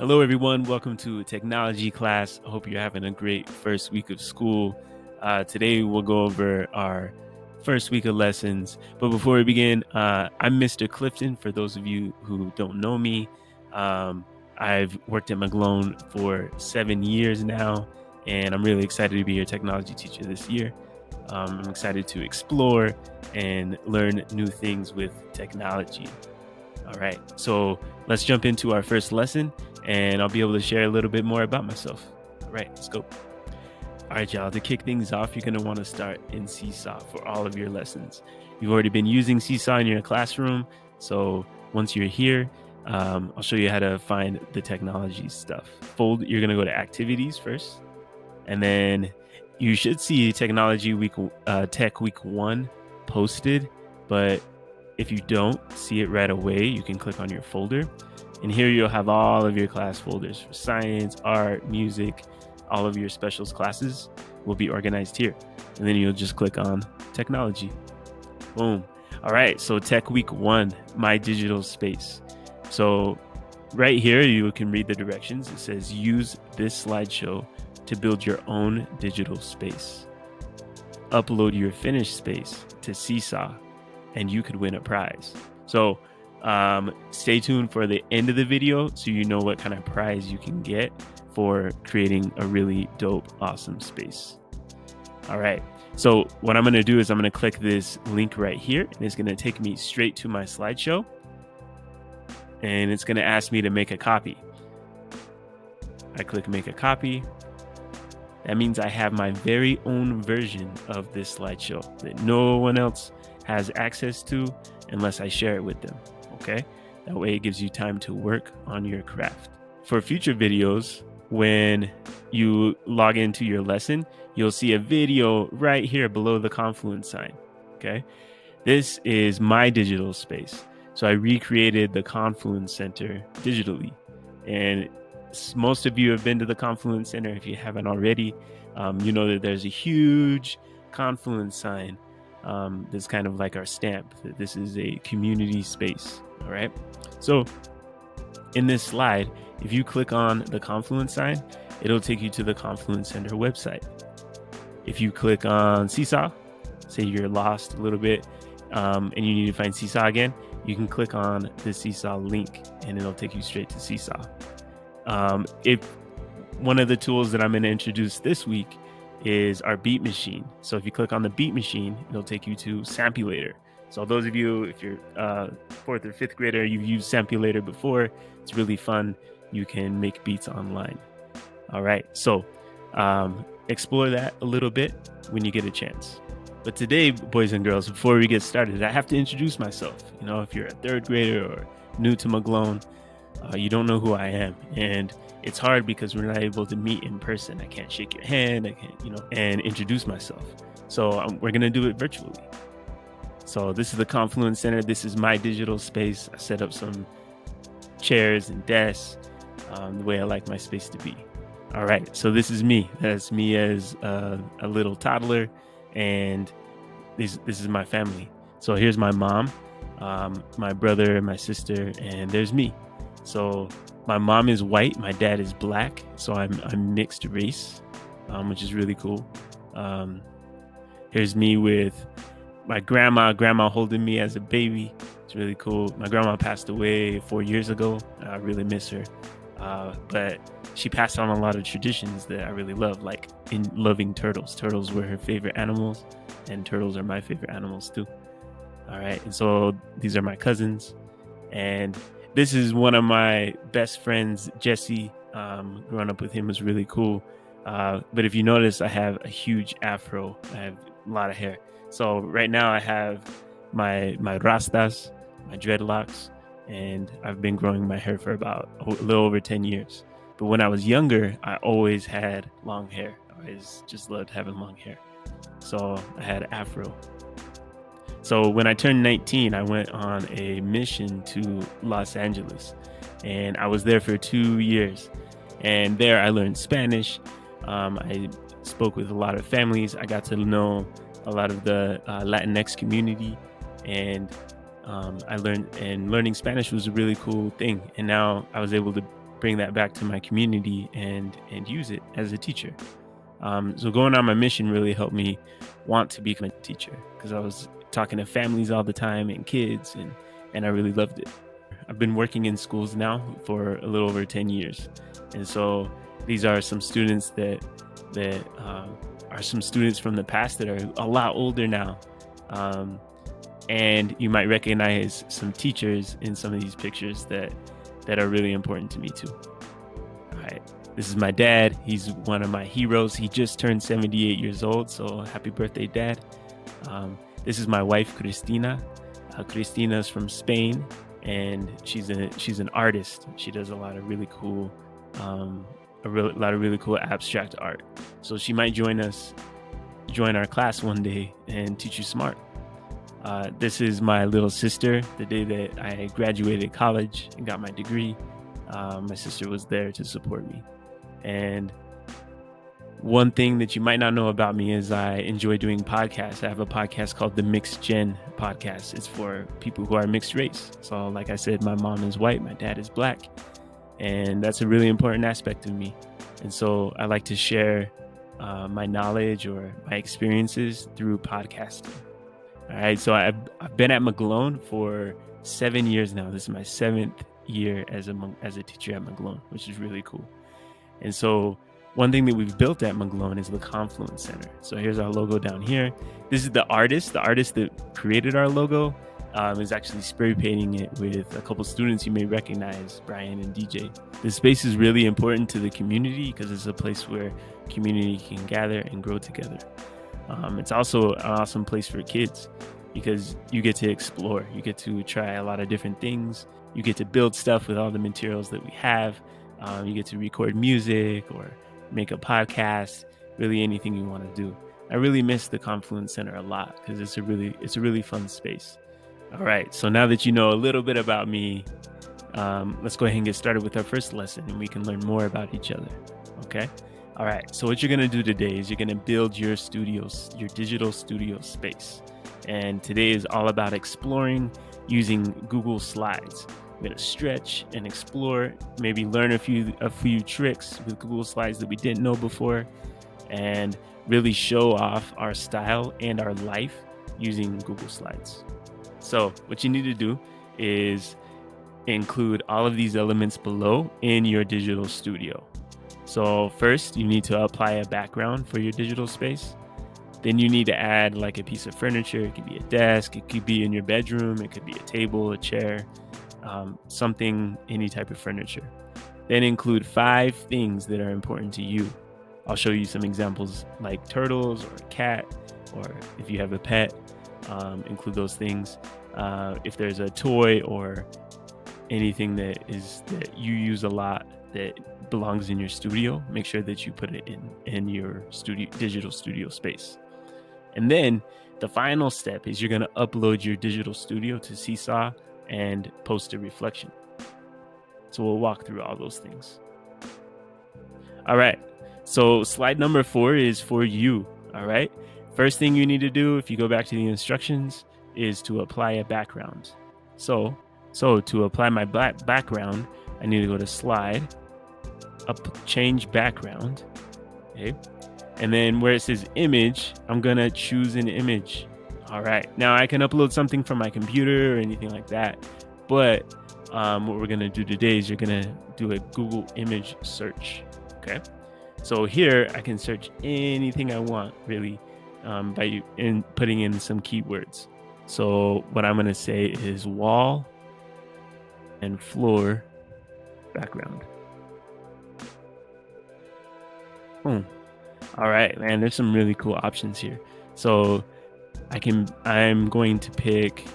Hello, everyone. Welcome to a technology class. I hope you're having a great first week of school. Today, we'll go over our first week of lessons. But before we begin, I'm Mr. Clifton. For those of you who don't know me, I've worked at McGlone for 7 years now, and I'm really excited to be your technology teacher this year. I'm excited to explore and learn new things with technology. All right, so let's jump into our first lesson, and I'll be able to share a little bit more about myself. All right, let's go. All right, y'all, to kick things off, you're going to want to start in Seesaw for all of your lessons. You've already been using Seesaw in your classroom, so once you're here, I'll show you how to find the technology stuff. You're going to go to Activities first, and then you should see Technology Week, Tech Week 1 posted, but if you don't see it right away, you can click on your folder. And here you'll have all of your class folders for science, art, music, all of your specials classes will be organized here. And then you'll just click on technology. Boom. All right, so Tech Week 1, My Digital Space. So right here, you can read the directions. It says, use this slideshow to build your own digital space. Upload your finished space to Seesaw, and you could win a prize. So stay tuned for the end of the video so you know what kind of prize you can get for creating a really dope, awesome space. All right, so what I'm gonna do is I'm gonna click this link right here, and it's gonna take me straight to my slideshow, and it's gonna ask me to make a copy. I click make a copy. That means I have my very own version of this slideshow that no one else has access to unless I share it with them, okay? That way it gives you time to work on your craft. For future videos, when you log into your lesson, you'll see a video right here below the Confluence sign, okay? This is my digital space. So I recreated the Confluence Center digitally. And most of you have been to the Confluence Center. If you haven't already, you know that there's a huge Confluence sign. That's kind of like our stamp that this is a community space. All right. So in this slide, if you click on the Confluence sign, it'll take you to the Confluence Center website. If you click on Seesaw, say you're lost a little bit, and you need to find Seesaw again, you can click on the Seesaw link and it'll take you straight to Seesaw. If one of the tools that I'm going to introduce this week is our beat machine. So if you click on the beat machine, it'll take you to Sampulator. So those of you, if you're fourth or fifth grader, you've used Sampulator before, it's really fun. You can make beats online. All right, so explore that a little bit when you get a chance. But today, boys and girls, before we get started, I have to introduce myself. You know, if you're a third grader or new to McGlone, you don't know who I am. And it's hard because we're not able to meet in person. I can't shake your hand, I can't, and introduce myself. So we're going to do it virtually. So this is the Confluence Center. This is my digital space. I set up some chairs and desks the way I like my space to be. All right. So this is me. That's me as a little toddler. And this is my family. So here's my mom, my brother, my sister, and there's me. So my mom is white, my dad is black, so I'm mixed race, which is really cool. Here's me with my grandma holding me as a baby. It's really cool. My grandma passed away 4 years ago. I really miss her, but she passed on a lot of traditions that I really love, like in loving turtles. Turtles were her favorite animals, and turtles are my favorite animals too. All right, and so these are my cousins, and this is one of my best friends, Jesse. Growing up with him was really cool. But if you notice, I have a huge afro. I have a lot of hair. So right now I have my rastas, my dreadlocks, and I've been growing my hair for about a little over 10 years. But when I was younger, I always had long hair. I always just loved having long hair. So I had afro. So when I turned 19, I went on a mission to Los Angeles, and I was there for 2 years. And there I learned Spanish. I spoke with a lot of families. I got to know a lot of the Latinx community, and I learned, and learning Spanish was a really cool thing. And now I was able to bring that back to my community and use it as a teacher. So going on my mission really helped me want to become a teacher, because I was talking to families all the time and kids, and I really loved it. I've been working in schools now for a little over 10 years. And so these are some students that are some students from the past that are a lot older now. And you might recognize some teachers in some of these pictures that are really important to me too. All right. This is my dad. He's one of my heroes. He just turned 78 years old. So happy birthday, Dad. This is my wife, Cristina. Cristina's from Spain, and she's an artist. She does a lot of really cool abstract art. So she might join our class one day and teach you smart. This is my little sister. The day that I graduated college and got my degree, my sister was there to support me. And one thing that you might not know about me is I enjoy doing podcasts. I have a podcast called the Mixed Gen Podcast. It's for people who are mixed race. So like I said, my mom is white, my dad is black. And that's a really important aspect of me. And so I like to share my knowledge or my experiences through podcasting. All right, so I've been at McGlone for 7 years now. This is my 7th year as a teacher at McGlone, which is really cool. And so one thing that we've built at McGlone is the Confluence Center. So here's our logo down here. This is the artist that created our logo. Is actually spray painting it with a couple students you may recognize, Brian and DJ. This space is really important to the community because it's a place where community can gather and grow together. It's also an awesome place for kids because you get to explore. You get to try a lot of different things. You get to build stuff with all the materials that we have. You get to record music or make a podcast, really anything you want to do. I really miss the Confluence Center a lot because it's a really fun space. All right, so now that you know a little bit about me, let's go ahead and get started with our first lesson, and we can learn more about each other, okay? All right, so what you're gonna do today is you're gonna build your digital studio space. And today is all about exploring using Google Slides. We're gonna stretch and explore, maybe learn a few tricks with Google Slides that we didn't know before, and really show off our style and our life using Google Slides. So what you need to do is include all of these elements below in your digital studio. So first, you need to apply a background for your digital space. Then you need to add like a piece of furniture. It could be a desk, it could be in your bedroom, it could be a table, a chair, something, any type of furniture. Then include 5 things that are important to you. I'll show you some examples like turtles or a cat, or if you have a pet, include those things. If there's a toy or anything that you use a lot that belongs in your studio, make sure that you put it in your digital studio space. And then the final step is you're going to upload your digital studio to Seesaw and post a reflection. So we'll walk through all those things. All right. So slide number 4 is for you. All right. First thing you need to do, if you go back to the instructions, is to apply a background. So to apply my background, I need to go to slide, change background. Okay. And then where it says image, I'm going to choose an image. All right. Now I can upload something from my computer or anything like that. But what we're going to do today is you're going to do a Google image search. Okay. So here I can search anything I want, really, by putting in some keywords. So what I'm going to say is wall and floor background. Boom. All right, man, there's some really cool options here. So I'm going to pick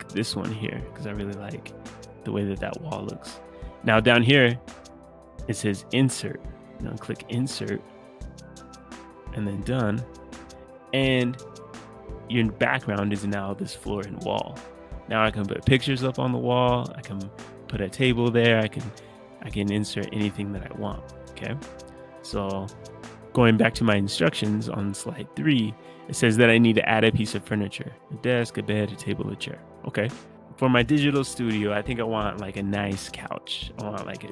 this one here because I really like the way that wall looks. Now down here, it says insert. Now click insert and then done. And your background is now this floor and wall. Now I can put pictures up on the wall. I can put a table there. I can insert anything that I want. Okay. So going back to my instructions on slide 3, it says that I need to add a piece of furniture, a desk, a bed, a table, a chair. Okay. For my digital studio, I think I want like a nice couch. I want like a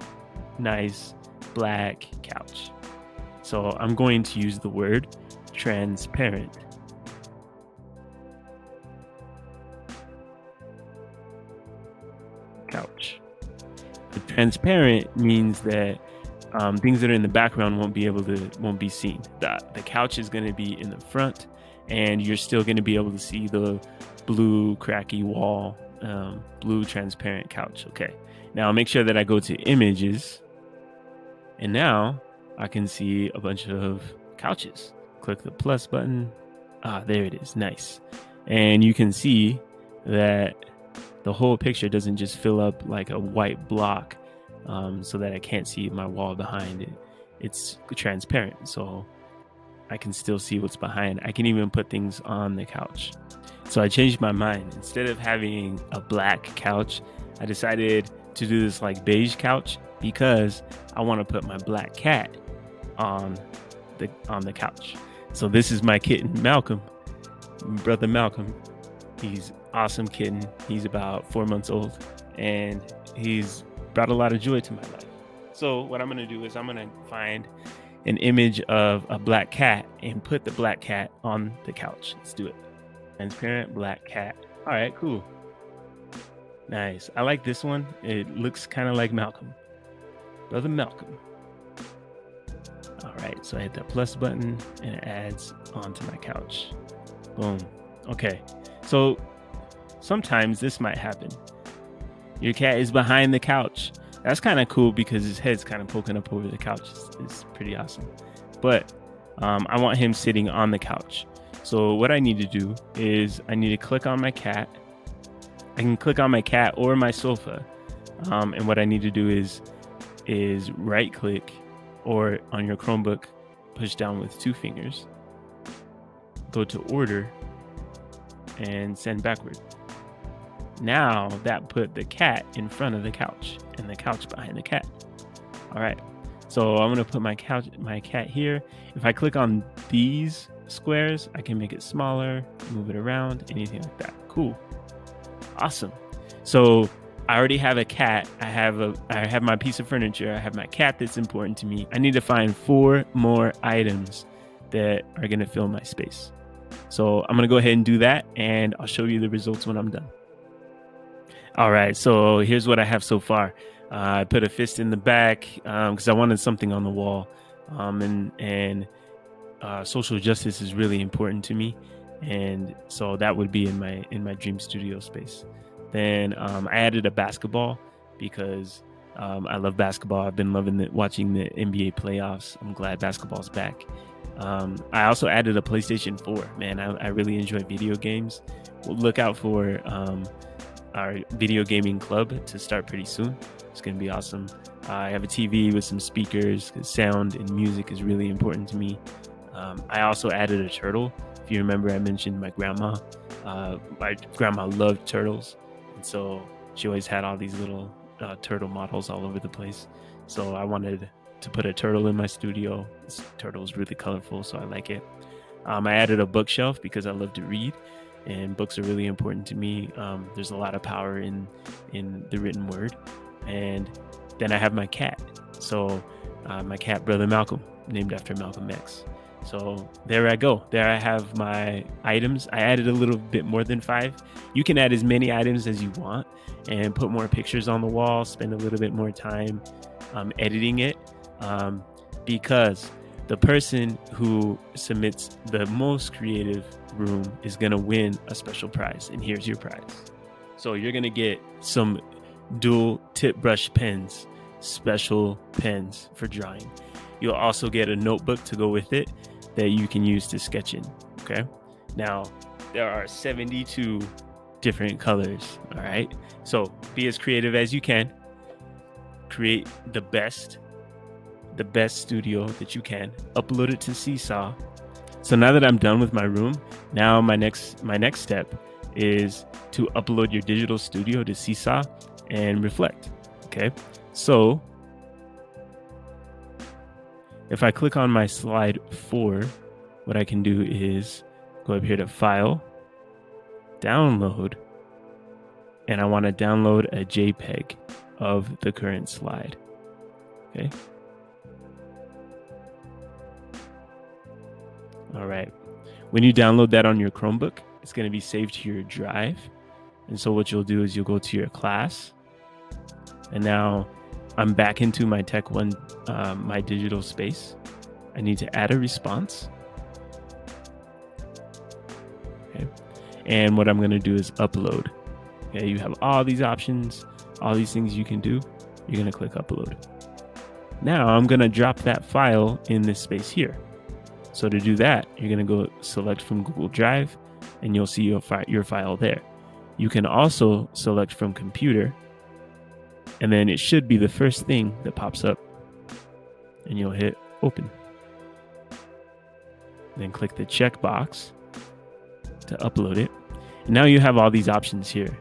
nice black couch. So I'm going to use the word transparent. Couch. The transparent means that things that are in the background won't be seen. The couch is going to be in the front, and you're still going to be able to see the blue cracky wall, blue transparent couch. Okay, now make sure that I go to images, and now I can see a bunch of couches. Click the plus button. There it is. Nice. And you can see that the whole picture doesn't just fill up like a white block, so that I can't see my wall behind it. It's transparent, so I can still see what's behind. I can even put things on the couch. So I changed my mind. Instead of having a black couch, I decided to do this like beige couch because I want to put my black cat on the couch. So this is my kitten, Malcolm, brother Malcolm. He's awesome kitten. He's about 4 months old, and he's brought a lot of joy to my life. So what I'm going to do is I'm going to find an image of a black cat and put the black cat on the couch. Let's do it. Transparent black cat. All right, cool. Nice. I like this one. It looks kind of like Malcolm. Brother Malcolm. All right, so I hit that plus button and it adds onto my couch. Boom. Okay, so sometimes this might happen. Your cat is behind the couch. That's kind of cool because his head's kind of poking up over the couch. It's pretty awesome. But I want him sitting on the couch. So what I need to do is I need to click on my cat. I can click on my cat or my sofa. And what I need to do is right click, or on your Chromebook, push down with 2 fingers. Go to order and send backward. Now that put the cat in front of the couch and the couch behind the cat. All right, so I'm gonna put my cat here. If I click on these squares, I can make it smaller, move it around, anything like that. Cool, awesome. So I already have a cat. I have my piece of furniture. I have my cat that's important to me. I need to find 4 more items that are gonna fill my space. So I'm gonna go ahead and do that, and I'll show you the results when I'm done. All right, so here's what I have so far. I put a fist in the back because I wanted something on the wall, and social justice is really important to me, and so that would be in my dream studio space. Then I added a basketball because I love basketball. I've been loving watching the NBA playoffs. I'm glad basketball's back. I also added a PlayStation 4. Man, I really enjoy video games. We'll look out for our video gaming club to start pretty soon. It's going to be awesome. I have a TV with some speakers because sound and music is really important to me. I also added a turtle. If you remember, I mentioned my grandma. My grandma loved turtles, and so she always had all these little turtle models all over the place. So I wanted to put a turtle in my studio. This turtle is really colorful, so I like it. I added a bookshelf because I love to read, and books are really important to me. There's a lot of power in the written word. And then I have my cat. So my cat, brother Malcolm, named after Malcolm X. So there I go. There I have my items. I added a little bit more than 5. You can add as many items as you want and put more pictures on the wall, spend a little bit more time editing it, because the person who submits the most creative room is going to win a special prize. And here's your prize. So you're going to get some dual tip brush pens, special pens for drawing. You'll also get a notebook to go with it that you can use to sketch in. Okay. Now there are 72 different colors. All right. So be as creative as you can. Create the best studio that you can. Upload it to Seesaw. So now that I'm done with my room, now my next step is to upload your digital studio to Seesaw and reflect. Okay. So if I click on my slide 4, what I can do is go up here to File, Download, and I want to download a JPEG of the current slide. Okay. All right. When you download that on your Chromebook, it's going to be saved to your drive. And so what you'll do is you'll go to your class. And now I'm back into my Tech One, my digital space. I need to add a response. Okay. And what I'm going to do is upload. Okay. You have all these options, all these things you can do. You're going to click upload. Now I'm going to drop that file in this space here. So to do that, you're going to go select from Google Drive and you'll see your file there. You can also select from computer, and then it should be the first thing that pops up, and you'll hit open. Then click the checkbox to upload it. And now you have all these options here.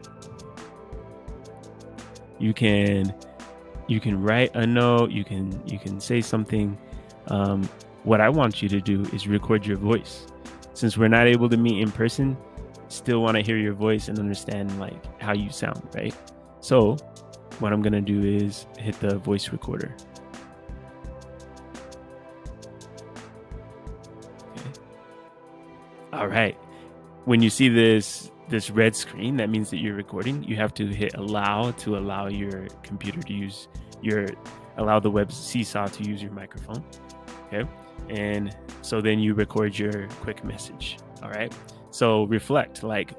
You can write a note, you can say something. What I want you to do is record your voice. Since we're not able to meet in person, still want to hear your voice and understand like how you sound, right? So what I'm going to do is hit the voice recorder. Okay. All right. When you see this red screen, that means that you're recording. You have to hit allow to allow your computer to use allow the web Seesaw to use your microphone. Okay. And so then you record your quick message. All right. So reflect, like,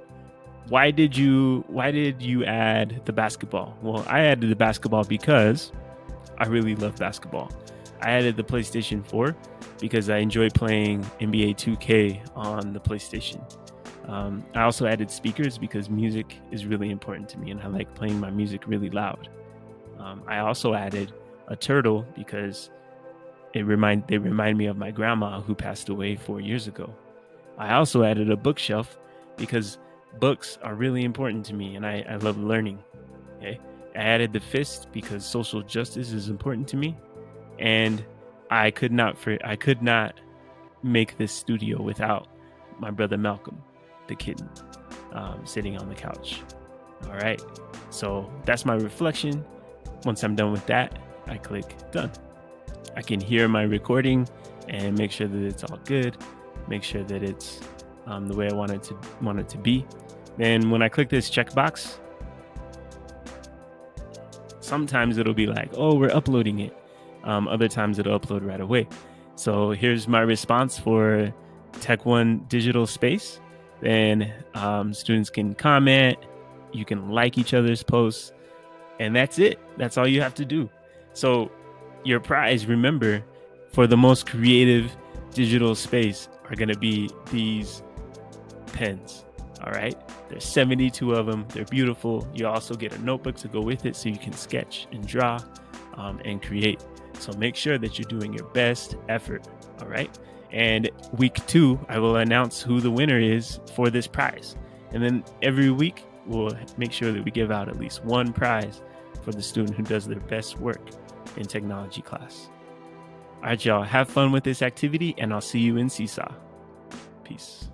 why did you add the basketball? Well, I added the basketball because I really love basketball. I added the PlayStation 4 because I enjoy playing NBA 2K on the PlayStation. I also added speakers because music is really important to me and I like playing my music really loud. I also added a turtle because they remind me of my grandma who passed away 4 years ago. I also added a bookshelf because books are really important to me and I love learning. Okay. I added the fist because social justice is important to me, and I could not make this studio without my brother Malcolm, the kitten, sitting on the couch. All right. So that's my reflection. Once I'm done with that, I click done. I can hear my recording and make sure that it's all good. Make sure that it's the way I want it to be. Then when I click this checkbox, sometimes it'll be like, oh, we're uploading it. Other times it'll upload right away. So here's my response for Tech One digital space. Then students can comment. You can like each other's posts. And that's it. That's all you have to do. So your prize, remember, for the most creative digital space are going to be these pens. All right. There's 72 of them. They're beautiful. You also get a notebook to go with it so you can sketch and draw and create. So make sure that you're doing your best effort. All right. And week 2, I will announce who the winner is for this prize. And then every week, we'll make sure that we give out at least one prize for the student who does their best work in technology class. All right, y'all, have fun with this activity, and I'll see you in Seesaw. Peace.